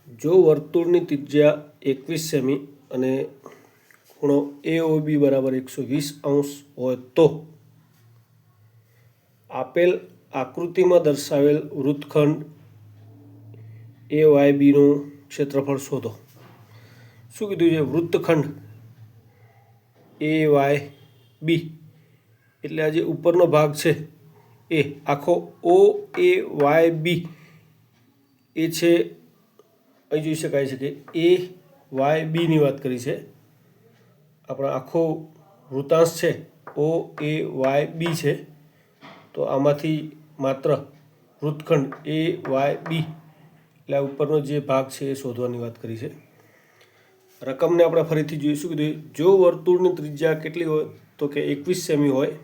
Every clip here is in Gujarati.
જો વર્તુળની ત્રિજ્યા 21 સેમી અને ખૂણો AOB બરાબર 120 હોય તો આપેલ આકૃતિમાં દર્શાવેલ વૃત્તખંડ AYBનું ક્ષેત્રફળ શોધો। શું કીધું છે? વૃત્તખંડ AYB એટલે આ જે ઉપરનો ભાગ છે એ આખો OAYB એ છે, અહીં જોઈ શકાય છે કે AYBની વાત કરી છે। આપણો આખો વૃત્તાંશ છે OAYB છે, તો આમાંથી માત્ર વૃત્તખંડ AYB એટલે ઉપરનો જે ભાગ છે એ શોધવાની વાત કરી છે। રકમને આપણે ફરીથી જોઈશું કે જો વર્તુળની ત્રિજ્યા કેટલી હોય તો કે 21 સેમી હોય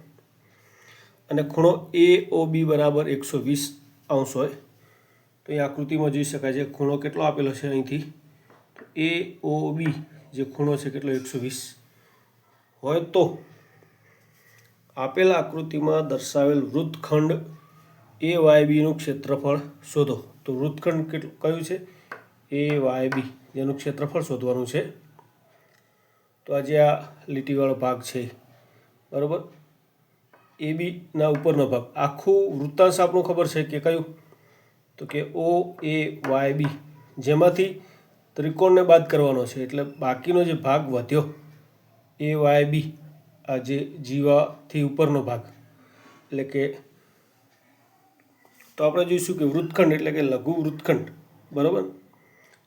અને ખૂણો AOB બરાબર 120 હોય, તો એ આકૃતિમાં જોઈ શકાય છે ખૂણો કેટલો આપેલો છે અહીંથી, તો AOB જે ખૂણો છે કેટલો 120 હોય તો આપેલ આકૃતિમાં દર્શાવેલ વૃત્તખંડ AYBનું ક્ષેત્રફળ શોધો। તો વૃત્તખંડ કેટલું કયું છે? AYB, જેનું ક્ષેત્રફળ શોધવાનું છે। તો આજે આ લીટીવાળો ભાગ છે બરાબર, ABના ઉપરનો ભાગ, આખું વૃત્તાંશ આપણું ખબર છે કે કયું, તો કે OAYB, જેમાંથી ત્રિકોણને બાદ કરવાનો છે એટલે બાકીનો જે ભાગ વધ્યો AYB, આ જે જીવાથી ઉપરનો ભાગ, એટલે કે તો આપણે જોઈશું કે વૃત્તખંડ એટલે કે લઘુ વૃત્તખંડ બરાબર।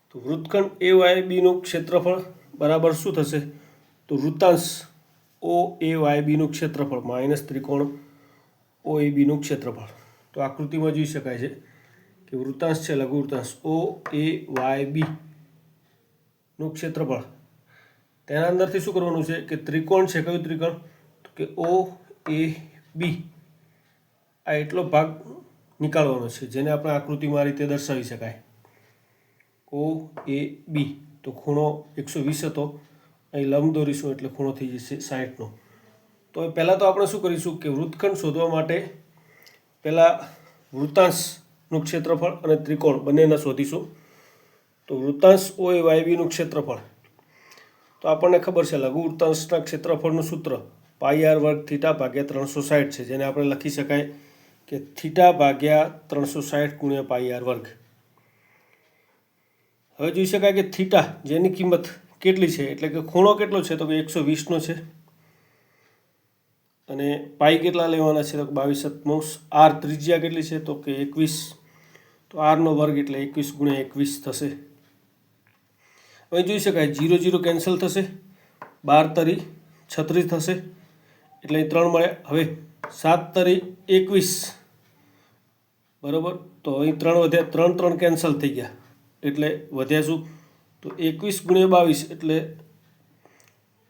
તો વૃત્તખંડ AYBનું ક્ષેત્રફળ બરાબર શું થશે? તો વૃત્તાંશ OAYBનું ક્ષેત્રફળ માઇનસ ત્રિકોણ OABનું ક્ષેત્રફળ। તો આકૃતિમાં જોઈ શકાય છે કે વૃત્તાંશ છે લઘુ વૃત્તાંશ OAYBનું ક્ષેત્રફળ, તેના અંદરથી શું કરવાનું છે કે ત્રિકોણ છે, કયું ત્રિકોણ? તો કે OAB, આ એટલો ભાગ નીકાળવાનો છે જેને આપણે આકૃતિમાં આ રીતે દર્શાવી શકાય OAB। તો ખૂણો 120 હતો, અહીં લંબ દોરીશું એટલે ખૂણો થઈ જશે 60નો। તો પહેલાં તો આપણે શું કરીશું કે વૃત્તખંડ શોધવા માટે પહેલાં વૃત્તાંશનું ક્ષેત્રફળ અને ત્રિકોણ બંનેના શોધીશું। તો વૃત્તાંશ OAYBનું ક્ષેત્રફળ, તો આપણને ખબર છે લઘુ વૃત્તાંશના ક્ષેત્રફળનું સૂત્ર πr² θ ભાગ્યા 360 છે, જેને આપણે લખી શકાય કે θ ભાગ્યા 360 ગુણ્યા πr²। હવે જોઈ શકાય કે θ જેની કિંમત કેટલી છે, એટલે કે ખૂણો કેટલો છે તો કે 120નો છે, અને પાઈ કેટલા લેવાના છે તો 22/7, આર ત્રિજ્યા કેટલી છે તો કે 21, તો આરનો વર્ગ એટલે 21 ગુણ્યા 21 થશે। હવે જોઈ શકાય 0 0 કેન્સલ થશે, 12 તરી 36 થશે, એટલે 3 મળ્યા। હવે 7 તરી 21 બરાબર, તો અહીં 3 વધ્યા, 3 3 કેન્સલ થઈ ગયા એટલે વધ્યા શું તો 21 ગુણ્યા 22, એટલે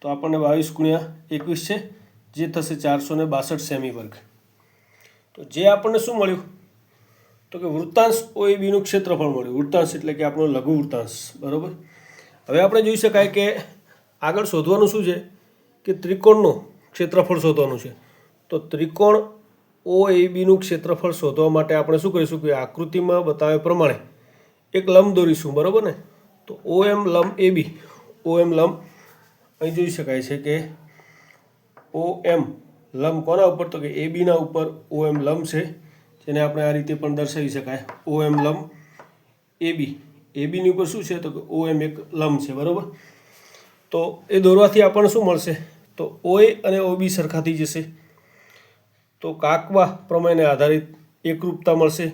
તો આપણને 22 ગુણ્યા 21 છે જે થશે 462 સેમી વર્ગ। તો જે આપણને શું મળ્યું તો કે વૃત્તાંશ OABનું ક્ષેત્રફળ મળ્યું। વૃત્તાંશ એટલે કે આપણો લઘુ વૃત્તાંશ બરાબર। હવે આપણે જોઈ શકાય કે આગળ શોધવાનું શું છે કે ત્રિકોણનું ક્ષેત્રફળ શોધવાનું છે। તો ત્રિકોણ OABનું ક્ષેત્રફળ શોધવા માટે આપણે શું કરીશું કે આકૃતિમાં બતાવ્યા પ્રમાણે એક લંબ દોરીશું બરાબર ને। તો OM લંબ AB, OM લંબ અહીં જોઈ શકાય છે કે OM લંબ કોના ઉપર તો કે ABના ઉપર OM લંબ છે, જેને આપણે આ રીતે પણ દર્શાવી શકાય OM લંબ AB, ABની ઉપર શું છે તો કે OM એક લંબ છે બરાબર। તો એ દોરવાથી આપણને શું મળશે તો OA અને OB સરખા થઈ જશે, તો કાકવા પ્રમેયને આધારિત એકરૂપતા મળશે।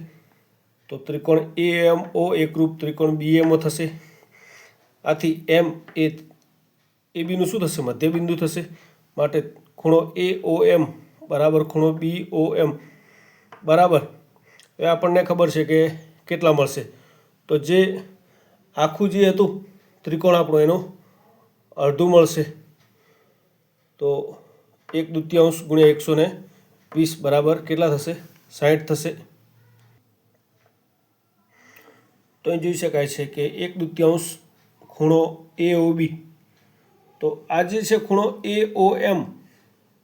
તો ત્રિકોણ AMO એકરૂપ ત્રિકોણ BMO થશે, આથી M એ ABનું શું થશે મધ્યબિંદુ થશે, માટે ખૂણો AOM બરાબર ખૂણો BOM બરાબર, હવે આપણને ખબર છે કે કેટલા મળશે, તો જે આખું જે હતું ત્રિકોણ આપણું એનું અડધું મળશે, તો 1/2 ગુણ્યા 120 બરાબર કેટલા થશે 60 થશે। તો અહીં જોઈ શકાય છે કે 1/2 ખૂણો AOB, તો આ જે છે ખૂણો AOM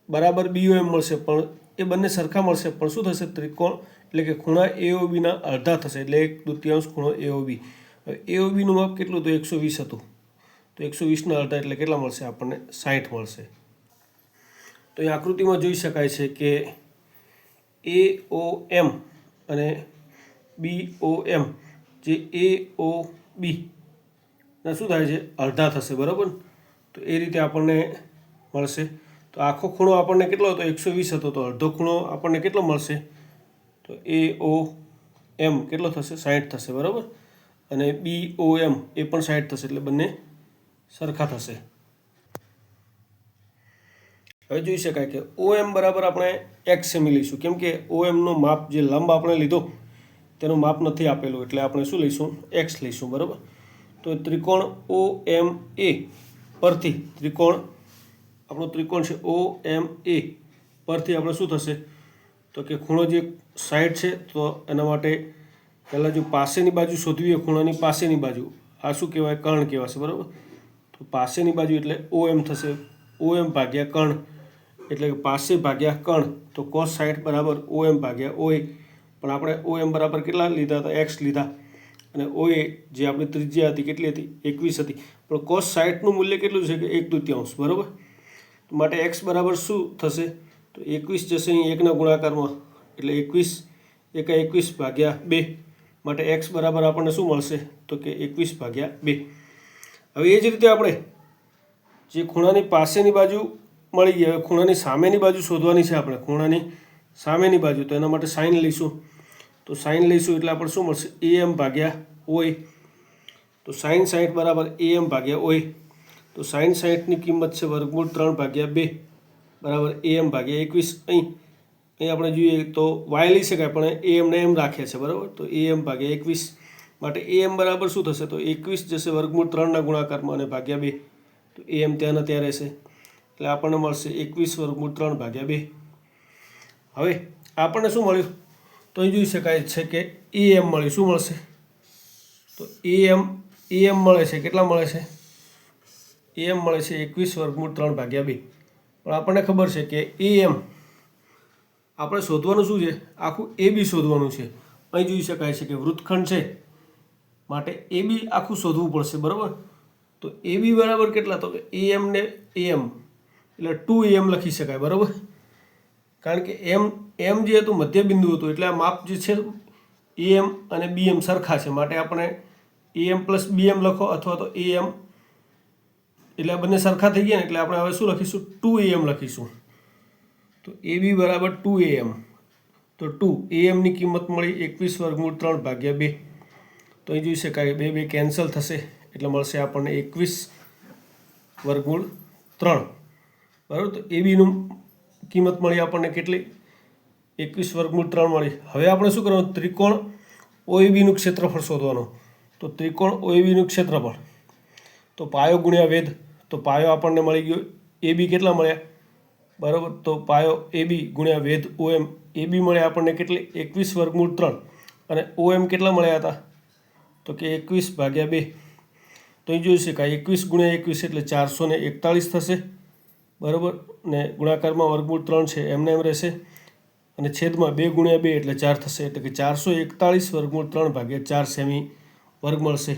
બરાબર BOM મળશે, પણ એ બંને સરખા મળશે પણ શું થશે ત્રિકોણ એટલે કે ખૂણા AOBના અડધા થશે, એટલે 1/2 ખૂણો AOB। હવે AOBનું માપ કેટલું તો 120 હતું, તો 120ના અડધા એટલે કેટલા મળશે આપણને 60 મળશે. તો અહીં આકૃતિમાં જોઈ શકાય છે કે AOM અને BOM જે AOB ના શું થાય છે અડધા થશે, બરાબર. તો એ રીતે આપણને મળશે. તો આખો ખૂણો આપણને કેટલો હતો 120 હતો, તો અડધો ખૂણો આપણને કેટલો મળશે તો AOM કેટલો થશે 60 થશે, બરાબર. અને BOM એ પણ 60 થશે, એટલે બંને સરખા થશે. હવે જોઈ શકાય કે OM બરાબર આપણે x સેમી લઈશું, કેમ કે OMનું માપ જે લંબ આપણે લીધો તેનું માપ નથી આપેલું, એટલે આપણે શું લઈશું x લઈશું, બરાબર. તો ત્રિકોણ OMA પરથી આપણો ત્રિકોણ છે OMA પરથી આપણે શું થશે તો કે ખૂણો જે 60 છે, તો એના માટે પહેલાં જો પાસેની બાજુ શોધવી હોય, ખૂણાની પાસેની બાજુ, આ શું કહેવાય કર્ણ કહેવાશે, બરાબર. તો પાસેની બાજુ એટલે OM થશે, OM ભાગ્યા કર્ણ એટલે કે પાસે ભાગ્યા કર્ણ, તો cos 60 બરાબર OM ભાગ્યા OA. પણ આપણે OM બરાબર કેટલા લીધા હતા x લીધા, અને OA જે આપણી ત્રિજ્યા હતી કેટલી હતી 21 હતી, પણ cos 60નું મૂલ્ય કેટલું છે કે 1/3, બરાબર. તો માટે x બરાબર શું થશે તો 21 જશે અહીં 1ના ગુણાકારમાં, એટલે 21 એકા 21 ભાગ્યા 2, માટે x બરાબર આપણને શું મળશે તો કે 21 ભાગ્યા 2. હવે એ જ રીતે આપણે જે ખૂણાની પાસેની બાજુ મળી ગઈ, હવે ખૂણાની સામેની બાજુ શોધવાની છે આપણે, ખૂણાની સામેની બાજુ. તો એના માટે સાઇન લઈશું, તો સાઇન લઈશું એટલે આપણે શું મળશે AM ભાગ્યા OA. તો સાઇન 60 બરાબર AM ભાગ્યા OA. તો સાઇન 60ની કિંમત છે વર્ગમૂળ 3 ભાગ્યા 2 બરાબર AM ભાગ્યા 21. અહીં આપણે જોઈએ તો y લઈ શકાય, પણ AM ને એમ રાખ્યા છે, બરાબર. તો AM ભાગ્યા 21, માટે AM બરાબર શું થશે તો 21 જશે વર્ગમૂળ 3ના ગુણાકારમાં અને ભાગ્યા 2, તો AM ત્યાં ત્યાં રહેશે, એટલે આપણને મળશે 21 વર્ગમૂળ 3 ભાગ્યા 2. હવે આપણને શું મળ્યું તો અહીં જોઈ શકાય છે કે AM મળ્યું. શું મળશે તો AM મળે છે, કેટલા મળે છે AM મળે છે 21 વર્ગમૂળ 3 ભાગ્યા 2. પણ આપણને ખબર છે કે AM આપણે શોધવાનું શું છે આખું AB શોધવાનું છે. અહીં જોઈ શકાય છે કે વૃત્તખંડ છે, માટે AB આખું શોધવું પડશે, બરાબર. તો AB બરાબર કેટલા તો કે AM ને AM એટલે 2AM લખી શકાય, બરાબર. કારણ કે M જે હતું મધ્ય બિંદુ હતું, એટલે આ માપ જે છે AM અને BM સરખા છે, માટે આપણે AM પ્લસ BM લખો અથવા તો AM એટલે આ બંને સરખા થઈ ગયા ને, એટલે આપણે હવે શું લખીશું 2AM લખીશું. તો AB બરાબર 2AM, તો 2AMની કિંમત મળી 21 વર્ગમૂળ 3 ભાગ્યા 2. તો અહીં જોઈ શકાય 2 કેન્સલ થશે, એટલે મળશે આપણને 21 વર્ગમૂળ 3, બરાબર. તો ABનું કિંમત મળી આપણને કેટલી 21 વર્ગમૂળ 3 મળી. હવે આપણે શું કરવાનું ત્રિકોણ OABનું ક્ષેત્રફળ શોધવાનું. તો ત્રિકોણ OABનું ક્ષેત્રફળ તો પાયો ગુણ્યા વેધ, તો પાયો આપણને મળી ગયો AB કેટલા મળ્યા બરાબર, તો પાયો AB ગુણ્યા વેધ OM, AB મળ્યા આપણને કેટલી 21 વર્ગમૂળ 3 અને OM કેટલા મળ્યા હતા તો કે 21 ભાગ્યા 2. તો અહીં જોઈ શકાય 21 ગુણ્યા 21 એટલે 441 થશે, બરાબર. ને ગુણાકારમાં વર્ગમૂળ 3 છે એમને એમ રહેશે, અને છેદમાં 2 ગુણ્યા 2 એટલે 4 થશે, એટલે કે 441 વર્ગમૂળ 3 ભાગ્યા 4 સેમી વર્ગ મળશે.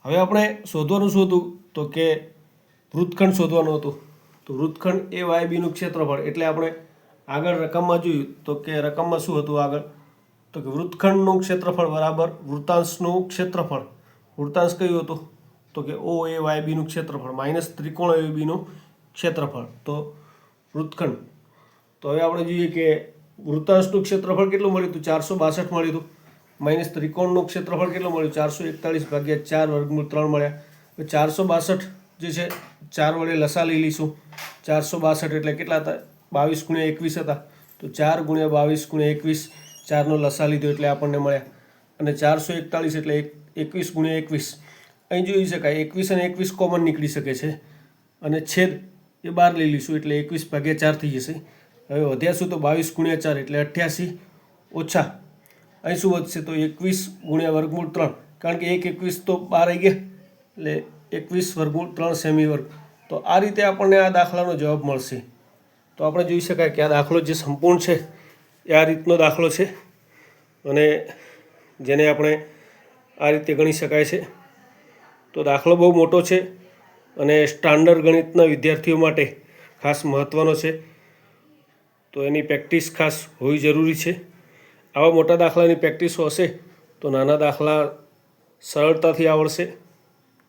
હવે આપણે શોધવાનું શું હતું તો કે વૃત્તખંડ શોધવાનું હતું. તો વૃત્તખંડ AYBનું ક્ષેત્રફળ, એટલે આપણે આગળ રકમમાં જોયું તો કે રકમમાં શું હતું આગળ તો કે વૃત્તખંડનું ક્ષેત્રફળ બરાબર વૃત્તાંશનું ક્ષેત્રફળ. વૃત્તાંશ કયું હતું તો કે OAYBનું ક્ષેત્રફળ માઇનસ ત્રિકોણ AOBનું ક્ષેત્રફળ, તો વૃત્તખંડ. તો હવે આપણે જોઈએ કે વૃત્તાંશનું ક્ષેત્રફળ કેટલું મળ્યું હતું 462 મળ્યું હતું, માઇનસ ત્રિકોણનું ક્ષેત્રફળ કેટલું મળ્યું 441 ભાગ્યા 4 વર્ગમૂળ 3 મળ્યા. 462 જે છે 4 વડે લસા લઈ લઈશું. 462 એટલે કેટલા હતા 22 ગુણ્યા 21 હતા, તો 4 ગુણ્યા 22 ગુણ્યા 21, 4નો લસા લીધો એટલે આપણને મળ્યા. અને 441 એટલે 21 ગુણ્યા 21, અહીં જોઈ શકાય 21 અને 21 કોમન નીકળી શકે છે, અને છેદ એ 12 લઈ લઈશું એટલે 21 ભાગ્યા 4 થઈ જશે. હવે વધ્યા શું તો 22 ગુણ્યા 4 એટલે 88, ઓછા અહીં શું વધશે તો 21 ગુણ્યા વર્ગમૂળ 3, કારણ કે 21 તો 12 આવી ગયા એટલે 21 વર્ગમૂળ 3 સેમી વર્ગ. તો આ રીતે આપણને આ દાખલાનો જવાબ મળશે. તો આપણે જોઈ શકાય કે આ દાખલો જે સંપૂર્ણ છે એ આ રીતનો દાખલો છે, અને જેને આપણે આ રીતે ગણી શકાય છે. તો દાખલો બહુ મોટો છે અને સ્ટાન્ડર્ડ ગણિતના વિદ્યાર્થીઓ માટે ખાસ મહત્ત્વનો છે, તો એની પ્રેક્ટિસ ખાસ હોવી જરૂરી છે. આવા મોટા દાખલાની પ્રેક્ટિસ હશે તો નાના દાખલા સરળતાથી આવડશે.